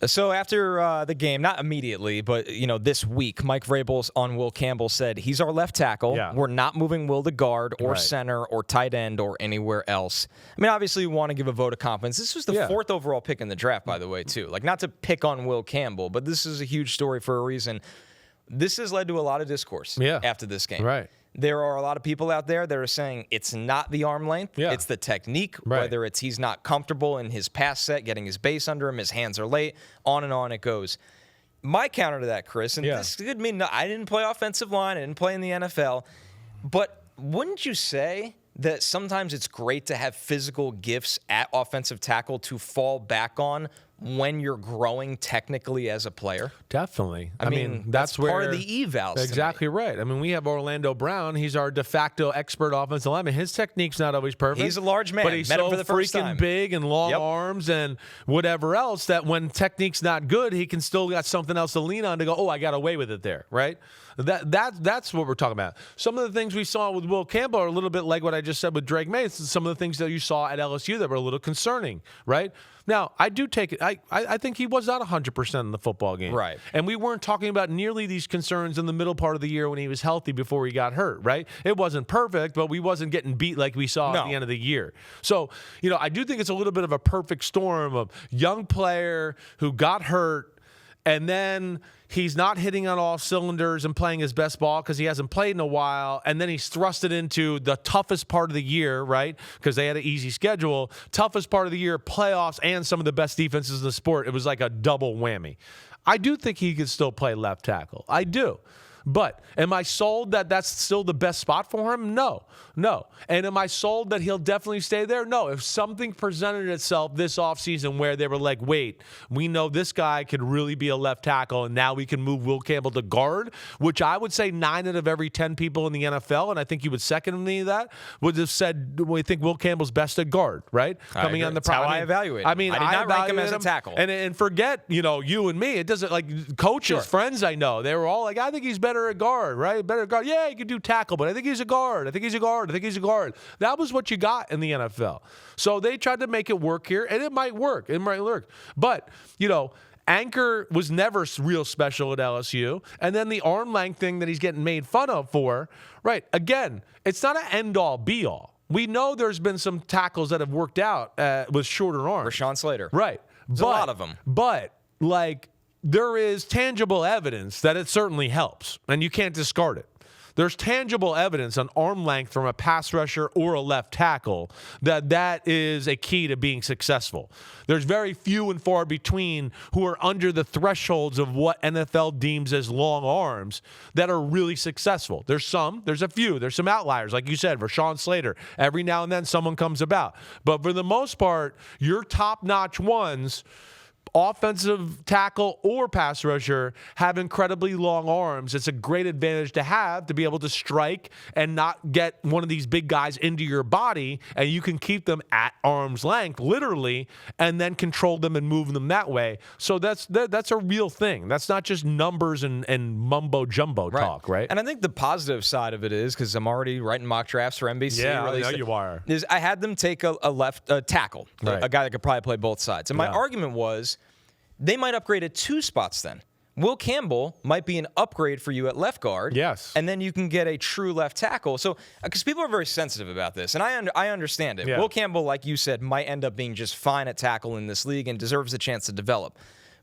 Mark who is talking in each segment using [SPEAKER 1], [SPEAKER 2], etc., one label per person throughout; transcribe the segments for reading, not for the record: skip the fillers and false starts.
[SPEAKER 1] So after the game, not immediately, but this week, Mike Vrabel on Will Campbell said he's our left tackle.
[SPEAKER 2] Yeah.
[SPEAKER 1] We're not moving Will to guard or
[SPEAKER 2] Right.
[SPEAKER 1] center or tight end or anywhere else. I mean, obviously, you want to give a vote of confidence. This was the 4th overall pick in the draft, by the way, too. Like, not to pick on Will Campbell, but this is a huge story for a reason. This has led to a lot of discourse after this game.
[SPEAKER 2] Right.
[SPEAKER 1] There are a lot of people out there that are saying it's not the arm length, it's the technique, whether it's he's not comfortable in his pass set, getting his base under him, his hands are late, on and on it goes. My counter to that, Chris, and this could mean I didn't play offensive line, I didn't play in the NFL, but wouldn't you say that sometimes it's great to have physical gifts at offensive tackle to fall back on when you're growing technically as a player?
[SPEAKER 2] Definitely.
[SPEAKER 1] I mean that's
[SPEAKER 2] where
[SPEAKER 1] part of the evals.
[SPEAKER 2] Exactly right. I mean, we have Orlando Brown. He's our de facto expert offensive lineman. His technique's not always perfect.
[SPEAKER 1] He's a large man,
[SPEAKER 2] but he's
[SPEAKER 1] met him
[SPEAKER 2] so
[SPEAKER 1] for the first
[SPEAKER 2] freaking
[SPEAKER 1] time.
[SPEAKER 2] big and long arms and whatever else that when technique's not good, he can still got something else to lean on to go, oh, I got away with it there, right? That's what we're talking about. Some of the things we saw with Will Campbell are a little bit like what I just said with Drake May. Some of the things that you saw at LSU that were a little concerning, right? Now, I do take it. I think he was not 100% in the football game.
[SPEAKER 1] Right.
[SPEAKER 2] And we weren't talking about nearly these concerns in the middle part of the year when he was healthy before he got hurt, right? It wasn't perfect, but we wasn't getting beat like we saw at the end of the year. So, I do think it's a little bit of a perfect storm of young player who got hurt, and then he's not hitting on all cylinders and playing his best ball because he hasn't played in a while. And then he's thrusted into the toughest part of the year, right? Because they had an easy schedule. Toughest part of the year, playoffs, and some of the best defenses in the sport. It was like a double whammy. I do think he could still play left tackle. I do. But am I sold that that's still the best spot for him? No. And am I sold that he'll definitely stay there? No. If something presented itself this offseason where they were like, wait, we know this guy could really be a left tackle, and now we can move Will Campbell to guard, which I would say 9 out of every 10 people in the NFL, and I think you would second me that, would have said we think Will Campbell's best at guard, right?
[SPEAKER 1] Coming on the
[SPEAKER 2] That's how
[SPEAKER 1] I evaluate him.
[SPEAKER 2] I mean,
[SPEAKER 1] I did not rank him as a tackle.
[SPEAKER 2] And forget, you and me. It doesn't, like, coaches, friends I know, they were all like, I think he's better at guard, right? Better at guard. Yeah, he can do tackle, but I think he's a guard. I think he's a guard. That was what you got in the NFL. So they tried to make it work here, and it might work. But, Anchor was never real special at LSU. And then the arm length thing that he's getting made fun of for, right? Again, it's not an end-all, be-all. We know there's been some tackles that have worked out with shorter arms.
[SPEAKER 1] Rashawn Slater.
[SPEAKER 2] Right.
[SPEAKER 1] There's a lot of them.
[SPEAKER 2] But, there is tangible evidence that it certainly helps, and you can't discard it. There's tangible evidence on arm length from a pass rusher or a left tackle that is a key to being successful. There's very few and far between who are under the thresholds of what NFL deems as long arms that are really successful. There's a few. There's some outliers. Like you said, Rashawn Slater. Every now and then someone comes about. But for the most part, your top-notch ones, offensive tackle or pass rusher, have incredibly long arms. It's a great advantage to have to be able to strike and not get one of these big guys into your body, and you can keep them at arm's length, literally, and then control them and move them that way. So that's a real thing. That's not just numbers and mumbo-jumbo talk, right?
[SPEAKER 1] And I think the positive side of it is, because I'm already writing mock drafts for NBC.
[SPEAKER 2] Yeah, I know you are.
[SPEAKER 1] Is I had them take a left tackle, a guy that could probably play both sides. And my argument was, they might upgrade at 2 spots then. Will Campbell might be an upgrade for you at left guard.
[SPEAKER 2] Yes.
[SPEAKER 1] And then you can get a true left tackle. So, because people are very sensitive about this, and I understand it.
[SPEAKER 2] Yeah.
[SPEAKER 1] Will Campbell, like you said, might end up being just fine at tackle in this league and deserves a chance to develop.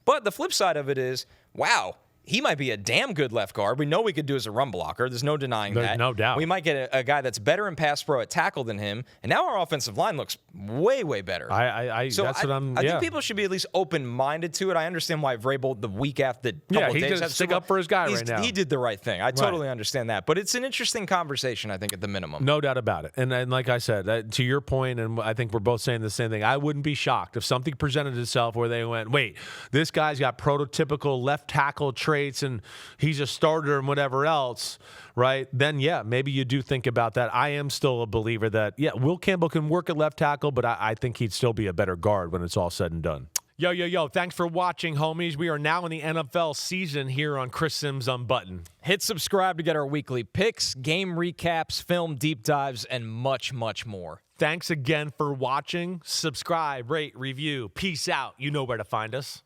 [SPEAKER 1] But the flip side of it is, wow, he might be a damn good left guard. We know we could do as a run blocker. There's no denying that.
[SPEAKER 2] No doubt.
[SPEAKER 1] We might get a guy that's better in pass pro at tackle than him. And now our offensive line looks way, way better.
[SPEAKER 2] I
[SPEAKER 1] think people should be at least open-minded to it. I understand why Vrabel, the week after the couple of days,
[SPEAKER 2] just stick up for his guy right now.
[SPEAKER 1] He did the right thing. I totally understand that. But it's an interesting conversation, I think, at the minimum.
[SPEAKER 2] No doubt about it. And like I said, to your point, and I think we're both saying the same thing, I wouldn't be shocked if something presented itself where they went, wait, this guy's got prototypical left tackle traits and he's a starter and whatever else, right? Then, maybe you do think about that. I am still a believer that, Will Campbell can work at left tackle, but I think he'd still be a better guard when it's all said and done. Yo, thanks for watching, homies. We are now in the NFL season here on Chris Simms Unbuttoned.
[SPEAKER 1] Hit subscribe to get our weekly picks, game recaps, film deep dives, and much, much more.
[SPEAKER 2] Thanks again for watching. Subscribe, rate, review. Peace out. You know where to find us.